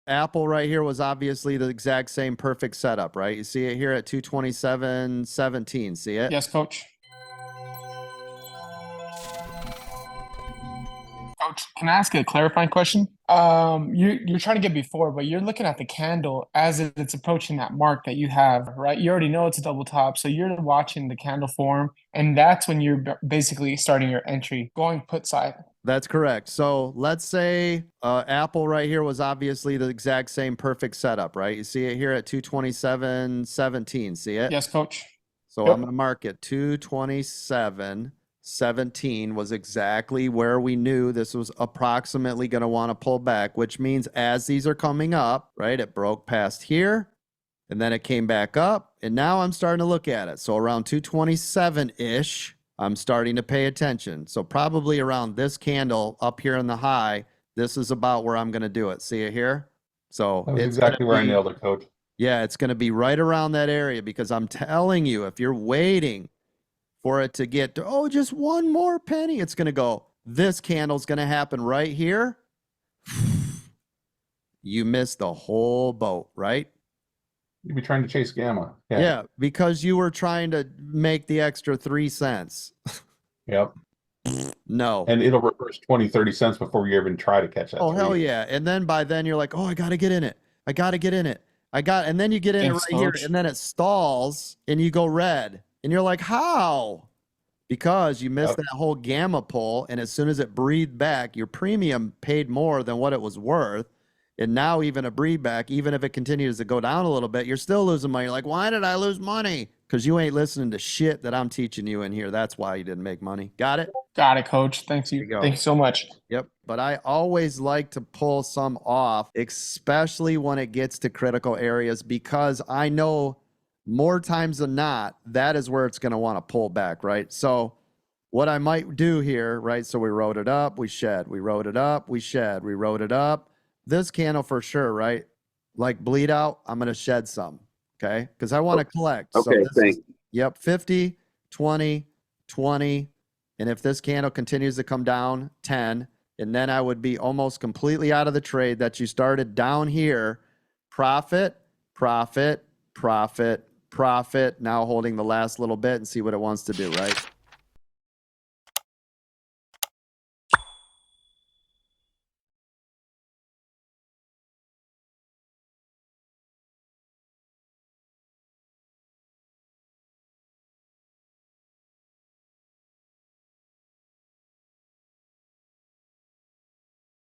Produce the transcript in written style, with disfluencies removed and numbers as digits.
Apple right here was obviously the exact same perfect setup, right? You see it here at 227.17. See it? Yes, coach. Coach, can I ask a clarifying question? You're trying to get before, but you're looking at the candle as it's approaching that mark that you have, right? You already know it's a double top, so you're watching the candle form, and that's when you're basically starting your entry, going put side. That's correct. So let's say Apple right here was obviously the exact same perfect setup, right? You see it here at 227.17. See it? Yes, coach. So Yep. I'm going to mark it 227.17 was exactly where we knew this was approximately going to want to pull back, which means as these are coming up, right, it broke past here and then it came back up. And now I'm starting to look at it. So around 227-ish, I'm starting to pay attention. So probably around this candle up here in the high, this is about where I'm going to do it. See it here? So That was it's exactly where I be, nailed it, coach. yeah, it's going to be right around that area because I'm telling you, if you're waiting for it to get to, oh, just one more penny, it's going to go, this candle's going to happen right here. You missed the whole boat, right? You'd be trying to chase gamma. Yeah, because you were trying to make the extra 3 cents. Yep. No. And it'll reverse 20, 30 cents before you even try to catch that. Oh, hell yeah. And then by then you're like, oh, I got to get in it. I got to get in it. And then you get in it right here and then it stalls and you go red. And you're like, how? Because you missed that whole gamma pull. And as soon as it breathed back, your premium paid more than what it was worth. And now even a breathe back, even if it continues to go down a little bit, you're still losing money. You're like, why did I lose money? Because you ain't listening to shit that I'm teaching you in here. That's why you didn't make money. Got it? Got it, coach. Thanks you. Thank you so much. Yep. But I always like to pull some off, especially when it gets to critical areas, because I know more times than not, that is where it's going to want to pull back, right? So what I might do here, right? So we wrote it up, we shed, we wrote it up, we shed, we wrote it up. This candle for sure, right? Like bleed out, I'm going to shed some, okay? Because I want to collect. Okay, so this is, yep, 50, 20, 20. And if this candle continues to come down, 10. And then I would be almost completely out of the trade that you started down here. Profit, profit, profit, profit. Now holding the last little bit and see what it wants to do, right?